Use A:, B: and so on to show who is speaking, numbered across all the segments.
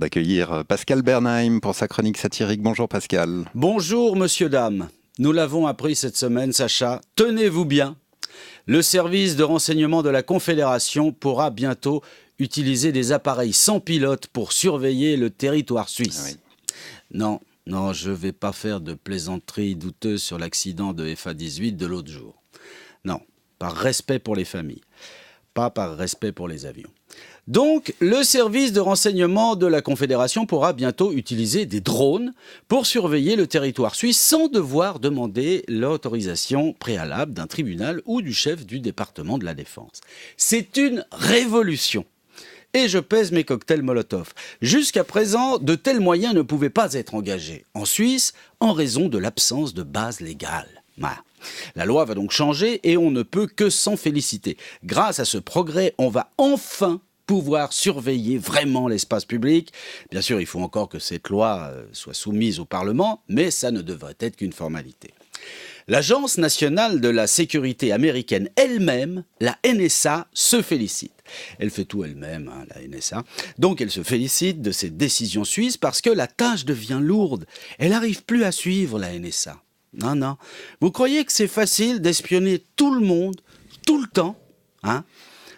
A: d'accueillir Pascal Bernheim pour sa chronique satirique. Bonjour Pascal.
B: Bonjour monsieur, dame. Nous l'avons appris cette semaine, Sacha. Tenez-vous bien. Le service de renseignement de la Confédération pourra bientôt utiliser des appareils sans pilote pour surveiller le territoire suisse.
A: Oui.
B: Non, je ne vais pas faire de plaisanteries douteuses sur l'accident de FA-18 de l'autre jour. Non, par respect pour les familles, pas par respect pour les avions. Donc, le service de renseignement de la Confédération pourra bientôt utiliser des drones pour surveiller le territoire suisse sans devoir demander l'autorisation préalable d'un tribunal ou du chef du département de la Défense. C'est une révolution. Et je pèse mes cocktails Molotov. Jusqu'à présent, de tels moyens ne pouvaient pas être engagés en Suisse en raison de l'absence de base légale. La loi va donc changer et on ne peut que s'en féliciter. Grâce à ce progrès, on va enfin pouvoir surveiller vraiment l'espace public. Bien sûr, il faut encore que cette loi soit soumise au Parlement, mais ça ne devrait être qu'une formalité. L'Agence nationale de la sécurité américaine elle-même, la NSA, se félicite. Elle fait tout elle-même, la NSA. Donc elle se félicite de cette décision suisse parce que la tâche devient lourde. Elle n'arrive plus à suivre la NSA. Non. Vous croyez que c'est facile d'espionner tout le monde, tout le temps,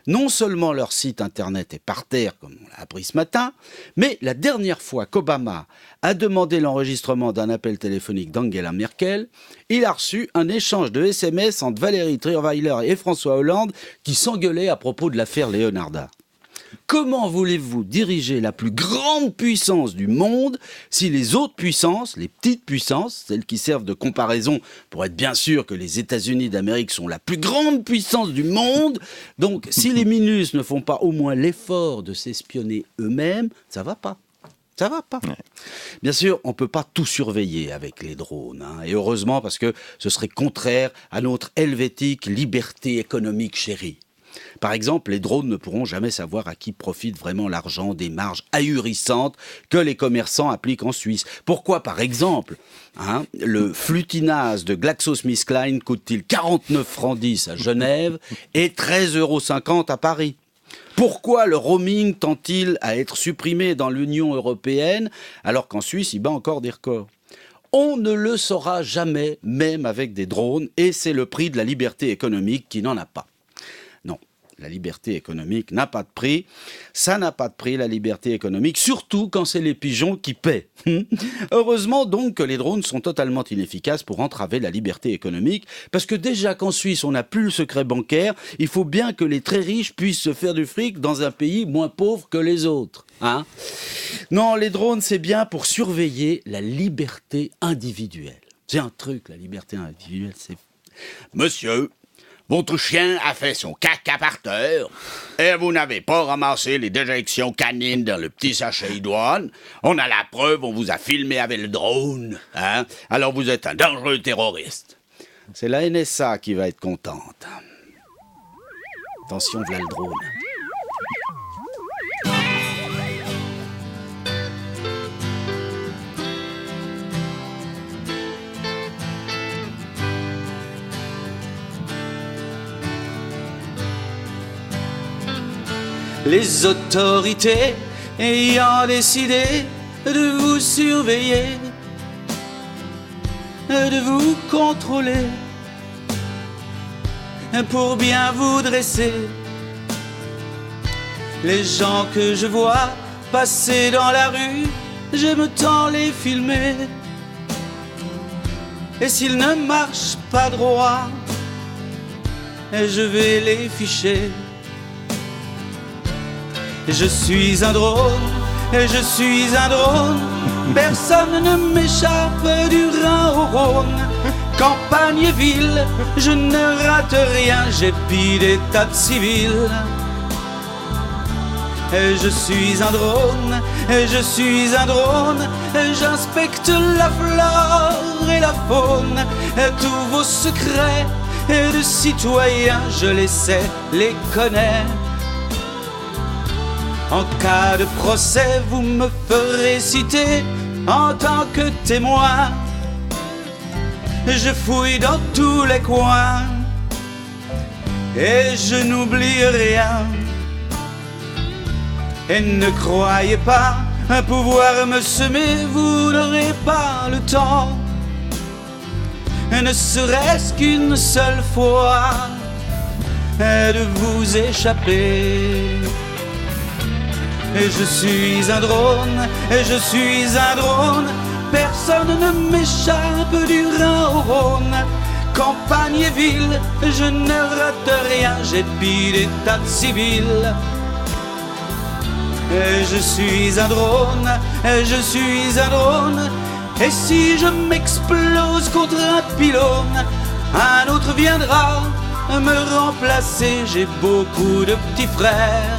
B: Non seulement leur site internet est par terre, comme on l'a appris ce matin, mais la dernière fois qu'Obama a demandé l'enregistrement d'un appel téléphonique d'Angela Merkel, il a reçu un échange de SMS entre Valérie Trierweiler et François Hollande qui s'engueulaient à propos de l'affaire Leonarda. Comment voulez-vous diriger la plus grande puissance du monde si les autres puissances, les petites puissances, celles qui servent de comparaison pour être bien sûr que les États-Unis d'Amérique sont la plus grande puissance du monde, donc si les minus ne font pas au moins l'effort de s'espionner eux-mêmes, ça va pas. Ça va pas. Ouais. Bien sûr, on ne peut pas tout surveiller avec les drones. Et heureusement, parce que ce serait contraire à notre helvétique liberté économique chérie. Par exemple, les drones ne pourront jamais savoir à qui profite vraiment l'argent des marges ahurissantes que les commerçants appliquent en Suisse. Pourquoi, par exemple, le flutinase de GlaxoSmithKline coûte-t-il 49 francs 10 à Genève et 13,50 € à Paris ? Pourquoi le roaming tend-il à être supprimé dans l'Union européenne alors qu'en Suisse, il bat encore des records ? On ne le saura jamais, même avec des drones, et c'est le prix de la liberté économique qui n'en a pas. Non, la liberté économique n'a pas de prix. Ça n'a pas de prix, la liberté économique, surtout quand c'est les pigeons qui paient. Heureusement donc que les drones sont totalement inefficaces pour entraver la liberté économique, parce que déjà qu'en Suisse, on n'a plus le secret bancaire, il faut bien que les très riches puissent se faire du fric dans un pays moins pauvre que les autres. Non, les drones, c'est bien pour surveiller la liberté individuelle. C'est un truc, la liberté individuelle, c'est...
C: Monsieur, votre chien a fait son caca par terre et vous n'avez pas ramassé les déjections canines dans le petit sachet idoine. On a la preuve, on vous a filmé avec le drone. Alors vous êtes un dangereux terroriste.
B: C'est la NSA qui va être contente. Attention, voilà le drone. Les autorités ayant décidé de vous surveiller, de vous contrôler, pour bien vous dresser, les gens que je vois passer dans la rue, j'aime tant les filmer. Et s'ils ne marchent pas droit, je vais les ficher. Je suis un drone, je suis un drone. Personne ne m'échappe du Rhin au Rhône. Campagne et ville, je ne rate rien, j'épie des tas de civils. Je suis un drone, je suis un drone. J'inspecte la flore et la faune. Tous vos secrets de citoyens, je les sais, les connais. En cas de procès, vous me ferez citer en tant que témoin. Je fouille dans tous les coins et je n'oublie rien. Et ne croyez pas pouvoir me semer, vous n'aurez pas le temps, ne serait-ce qu'une seule fois, de vous échapper. Et je suis un drone, et je suis un drone, personne ne m'échappe du Rhin au Rhône. Campagne et ville, je ne rate rien, j'épie l'état civil. Et je suis un drone, et je suis un drone, et si je m'explose contre un pylône, un autre viendra me remplacer, j'ai beaucoup de petits frères.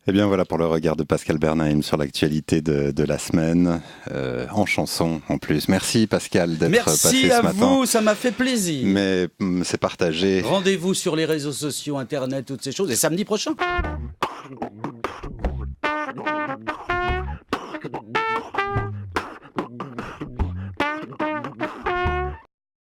A: Eh bien voilà pour le regard de Pascal Bernheim sur l'actualité de la semaine, en chanson en plus. Merci Pascal d'être passé ce matin.
B: Merci à vous, ça m'a fait plaisir.
A: Mais c'est partagé.
B: Rendez-vous sur les réseaux sociaux, internet, toutes ces choses, et samedi prochain.